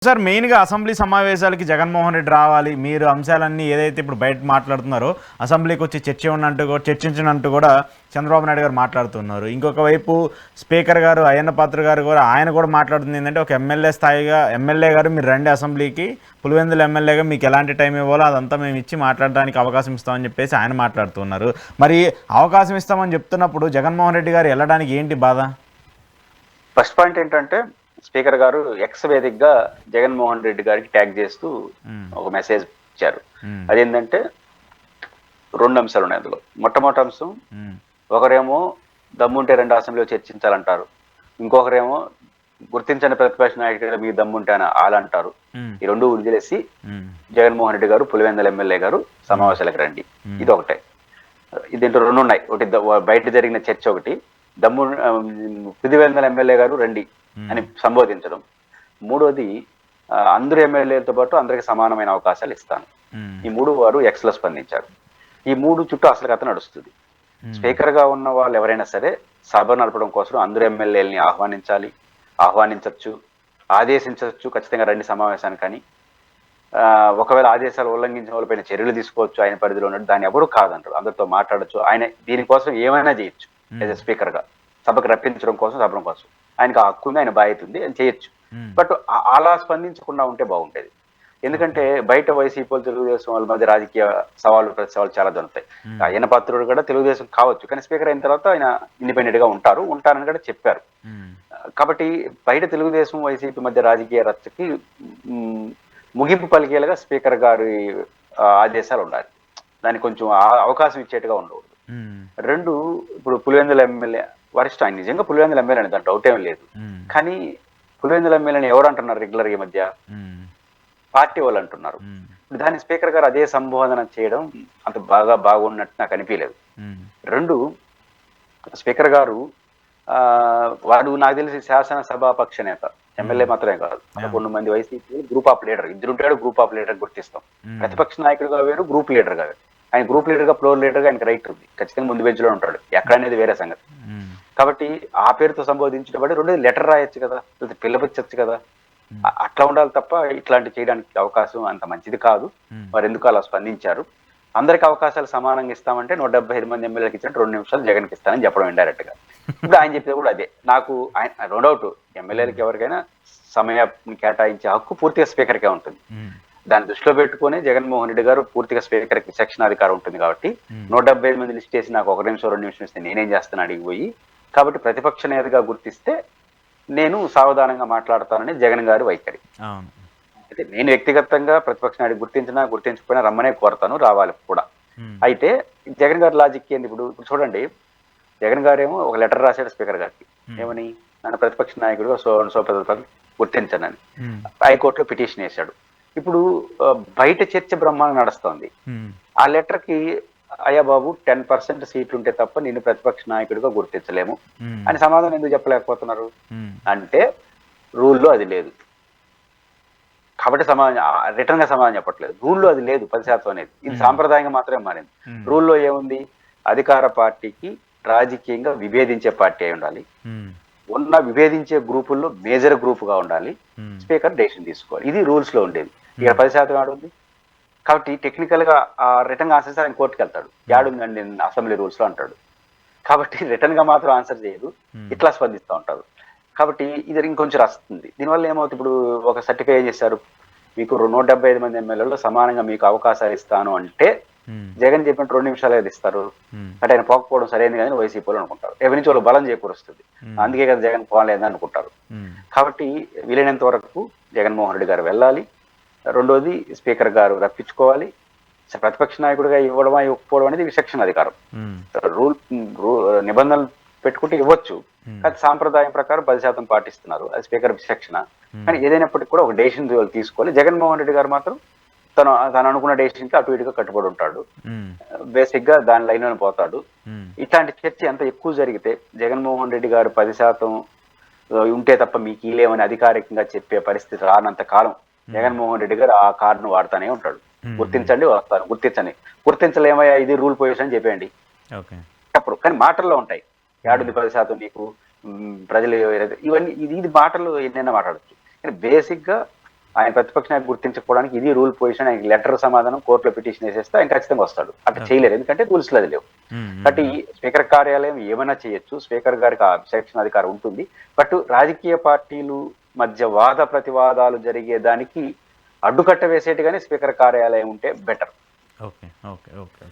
Sir మెయిన్గా assembly సమావేశాలకి Jaganmohan Reddy రావాలి, మీరు అంశాలన్నీ ఏదైతే ఇప్పుడు బయట మాట్లాడుతున్నారో అసెంబ్లీకి వచ్చి చర్చించినట్టు కూడా చంద్రబాబు నాయుడు గారు మాట్లాడుతున్నారు. ఇంకొక వైపు స్పీకర్ గారు అయ్యన్న పాత్ర గారు కూడా ఆయన కూడా మాట్లాడుతుంది ఏంటంటే ఒక ఎమ్మెల్యే స్థాయిగా ఎమ్మెల్యే గారు మీరు రండి అసెంబ్లీకి, పులివెందుల ఎమ్మెల్యేగా మీకు ఎలాంటి టైం ఇవ్వాలో అదంతా మేము ఇచ్చి మాట్లాడడానికి అవకాశం ఇస్తామని చెప్పేసి ఆయన మాట్లాడుతున్నారు. మరి అవకాశం ఇస్తామని చెప్తున్నప్పుడు జగన్మోహన్ రెడ్డి గారు వెళ్ళడానికి ఏంటి బాధ? ఫస్ట్ పాయింట్ ఏంటంటే స్పీకర్ గారు ఎక్స్ వేదికగా జగన్మోహన్ రెడ్డి గారికి ట్యాగ్ చేస్తూ ఒక మెసేజ్ ఇచ్చారు. అదేంటంటే రెండు అంశాలు ఉన్నాయి అందులో. మొట్టమొదటి అంశం, ఒకరేమో దమ్ముంటే రెండు అసెంబ్లీలో చర్చించాలంటారు, ఇంకొకరేమో గుర్తించని ప్రతిపక్ష నాయకుడిగా మీ దమ్ముంటే అని ఆలంటారు. ఈ రెండు వదిలేసి జగన్మోహన్ రెడ్డి గారు పులివెందుల ఎమ్మెల్యే గారు సమావేశాలకు రండి, ఇది ఒకటే. దీంట్లో రెండు ఉన్నాయి. ఒకటి బయట జరిగిన చర్చ, ఒకటి దమ్ము పులివెందుల ఎమ్మెల్యే గారు రండి అని సంబోధించడం, మూడోది అందరు ఎమ్మెల్యేలతో పాటు అందరికి సమానమైన అవకాశాలు ఇస్తాను. ఈ మూడు వారు ఎక్స్ లో స్పందించారు. ఈ మూడు చుట్టూ అసలు కథ నడుస్తుంది. స్పీకర్ గా ఉన్న వాళ్ళు ఎవరైనా సరే సభ నడపడం కోసం అందరు ఎమ్మెల్యేలని ఆహ్వానించవచ్చు, ఆదేశించవచ్చు, ఖచ్చితంగా రండి సమావేశానికి అని. ఒకవేళ ఆదేశాలు ఉల్లంఘించిన వాళ్ళపైన చర్యలు తీసుకోవచ్చు, ఆయన పరిధిలో ఉన్నట్టు. దాన్ని ఎవరు కాదంటారు, అందరితో మాట్లాడచ్చు. ఆయన దీనికోసం ఏమైనా చేయొచ్చు. యాజ్ ఎ స్పీకర్ గా సభకు రప్పించడం కోసం, సభడం కోసం ఆయనకు ఆ హక్కు ఉంది, ఆయన బాధ్యత ఉంది, ఆయన చేయొచ్చు. బట్ అలా స్పందించకుండా ఉంటే బాగుండేది. ఎందుకంటే బయట వైసీపీ తెలుగుదేశం వాళ్ళ మధ్య రాజకీయ సవాళ్ళు ప్రతి సవాళ్ళు చాలా దొరుకుతాయి. అయ్యన్న పాత్రుడు కూడా తెలుగుదేశం కావచ్చు, కానీ స్పీకర్ అయిన తర్వాత ఆయన ఇండిపెండెంట్ గా ఉంటారని కూడా చెప్పారు. కాబట్టి బయట తెలుగుదేశం వైసీపీ మధ్య రాజకీయ రచ్చకి ముగింపు పలికేలాగా స్పీకర్ గారి ఆదేశాలు ఉండాలి. దానికి కొంచెం అవకాశం ఇచ్చేట్టుగా ఉండకూడదు. రెండు, ఇప్పుడు పులివెందుల ఎమ్మెల్యే వరిష్ఠ, ఆయన నిజంగా పులివెందుల ఎమ్మెల్యే అని దాంట్లో డౌట్ ఏం లేదు. కానీ పులివెందుల ఎమ్మెల్యేని ఎవరు అంటున్నారు రెగ్యులర్ ఈ మధ్య? పార్టీ వాళ్ళు అంటున్నారు. దాన్ని స్పీకర్ గారు అదే సంబోధన చేయడం అంత బాగున్నట్టు నాకు అనిపించలేదు. రెండు, స్పీకర్ గారు వాడు నాకు తెలిసి శాసనసభ పక్ష నేత, ఎమ్మెల్యే మాత్రమే కాదు, 11 మంది వైసీపీ గ్రూప్ ఆఫ్ లీడర్, ఇద్దరుంటాడు గ్రూప్ ఆఫ్ లీడర్ గుర్తిస్తాం. ప్రతిపక్ష నాయకుడిగా వేరు, గ్రూప్ లీడర్ గా వేరు. ఆయన గ్రూప్ లీడర్ గా, ఫ్లోర్ లీడర్ గా ఆయనకి రైట్ ఉంది, ఖచ్చితంగా ముందు బెంచ్ లో ఉంటాడు, ఎక్కడనేది వేరే సంగతి. కాబట్టి ఆ పేరుతో సంబోధించబడి రెండోది లెటర్ రాయొచ్చు కదా, పిల్లపచ్చు కదా. అట్లా ఉండాలి తప్ప ఇట్లాంటి చేయడానికి అవకాశం అంత మంచిది కాదు. మరి ఎందుకు అలా స్పందించారు? అందరికి అవకాశాలు సమానంగా ఇస్తామంటే 175 మంది ఎమ్మెల్యేలకు ఇచ్చినట్టు 2 నిమిషాలు జగన్కి ఇస్తానని చెప్పడం ఇండైరెక్ట్ గా. ఇప్పుడు ఆయన చెప్పేది కూడా అదే. నాకు ఆయన నో డౌట్ ఎమ్మెల్యేలకు ఎవరికైనా సమయం కేటాయించే హక్కు పూర్తిగా స్పీకర్కే ఉంటుంది. దాన్ని దృష్టిలో పెట్టుకుని జగన్మోహన్ రెడ్డి గారు పూర్తిగా స్పీకర్ కి శిక్షణ అధికారం ఉంటుంది కాబట్టి 175 మంది లిస్ట్ చేసి నాకు 1 నిమిషం 2 నిమిషం ఇస్తే నేనేం చేస్తాను అడిగిపోయి. కాబట్టి ప్రతిపక్ష నేతగా గుర్తిస్తే నేను సావధానంగా మాట్లాడతానని జగన్ గారి వైఖరి. అయితే నేను వ్యక్తిగతంగా ప్రతిపక్ష నాయుడు గుర్తించకపోయినా రమ్మనే కోరతాను, రావాలి కూడా. అయితే జగన్ గారి లాజిక్ ఏంది? ఇప్పుడు చూడండి, జగన్ గారు ఏమో ఒక లెటర్ రాశాడు స్పీకర్ గారికి, ఏమని, నన్ను ప్రతిపక్ష నాయకుడుగా సో గుర్తించనని. హైకోర్టులో పిటిషన్ వేశాడు. ఇప్పుడు బయట చర్చ బ్రహ్మాండంగా నడుస్తోంది. ఆ లెటర్ కి అయ్యా బాబు 10% సీట్లు ఉంటే తప్ప నేను ప్రతిపక్ష నాయకుడిగా గుర్తించలేము అని సమాధానం ఎందుకు చెప్పలేకపోతున్నారు? అంటే రూల్లో అది లేదు కాబట్టి రిటర్న్ గా సమాధానం చెప్పట్లేదు. రూల్లో అది లేదు 10% అనేది. ఇది సాంప్రదాయంగా మాత్రమే మారింది. రూల్లో ఏముంది? అధికార పార్టీకి రాజకీయంగా విభేదించే పార్టీ అయి ఉండాలి, ఉన్న విభేదించే గ్రూపుల్లో మేజర్ గ్రూప్ గా ఉండాలి, స్పీకర్ డెసిషన్ తీసుకోవాలి. ఇది రూల్స్ లో ఉండేది. ఇక 10% ఆడుంది కాబట్టి టెక్నికల్ గా రిటర్న్ ఆన్సర్ ఆయన కోర్టుకు వెళ్తాడు, యాడుందండి అసెంబ్లీ రూల్స్ లో అంటాడు. కాబట్టి రిటర్న్ గా మాత్రం ఆన్సర్ చేయదు, ఇట్లా స్పందిస్తూ ఉంటారు. కాబట్టి ఇది ఇంకొంచెం రాస్తుంది. దీనివల్ల ఏమవుతుంది? ఇప్పుడు ఒక సర్టిఫై ఏం చేశారు, మీకు 175 మంది ఎమ్మెల్యేలో సమానంగా మీకు అవకాశాలు ఇస్తాను అంటే జగన్ చెప్పినట్టు 2 నిమిషాలు ఏది ఇస్తారు అంటే ఆయన పోకపోవడం సరైనది కానీ వైసీపీలో అనుకుంటారు. ఎవరి నుంచి వాళ్ళు బలం చేకూరుస్తుంది, అందుకే కదా జగన్ పోలేదని అనుకుంటారు. కాబట్టి వీలైనంత వరకు జగన్మోహన్ రెడ్డి గారు వెళ్ళాలి. రెండోది స్పీకర్ గారు రప్పించుకోవాలి. ప్రతిపక్ష నాయకుడిగా ఇవ్వకపోవడం అనేది విచక్షణ అధికారం. నిబంధనలు పెట్టుకుంటే ఇవ్వచ్చు, కానీ సాంప్రదాయం ప్రకారం 10% పాటిస్తున్నారు, అది స్పీకర్ విచక్షణ. కానీ ఏదైనప్పటికీ కూడా ఒక డెసిషన్ తీసుకోవాలి. జగన్మోహన్ రెడ్డి గారు మాత్రం తను అనుకున్న డెసిషన్ కి అటు ఇటుగా కట్టుబడి ఉంటాడు, బేసిక్ గా దాని లైన్ లో పోతాడు. ఇట్లాంటి చర్చ ఎంత ఎక్కువ జరిగితే జగన్మోహన్ రెడ్డి గారు 10% ఉంటే తప్ప మీకు ఇలేమని అధికారికంగా చెప్పే పరిస్థితి రానంత కాలం జగన్మోహన్ రెడ్డి గారు ఆ కార్డును వాడుతూనే ఉంటాడు. గుర్తించండి, వస్తాను, గుర్తించలేమయ్యా ఇది రూల్ పొజిషన్ అని చెప్పేయండి అప్పుడు. కానీ మాటల్లో ఉంటాయి, 10% నీకు ప్రజలు ఇవన్నీ, ఇది మాటలు ఎన్నైనా మాట్లాడచ్చు. కానీ బేసిక్ గా ఆయన ప్రతిపక్ష నాయకు గుర్తించకపోవడానికి ఇది రూల్ పొజిషన్, ఆయన లెటర్ సమాధానం కోర్టులో పిటిషన్ వేసేస్తే ఆయన ఖచ్చితంగా వస్తాడు. అట్లా చేయలేరు, ఎందుకంటే రూల్స్ అది లేవు. కాబట్టి స్పీకర్ కార్యాలయం ఏమైనా చేయొచ్చు, స్పీకర్ గారికి ఆ అబ్జెక్షన్ అధికారం ఉంటుంది. బట్ రాజకీయ పార్టీలు మధ్య వాద ప్రతివాదాలు జరిగేదానికి అడ్డుకట్ట వేసేట్టుగానే స్పీకర్ కార్యాలయం ఉంటే బెటర్. Okay okay okay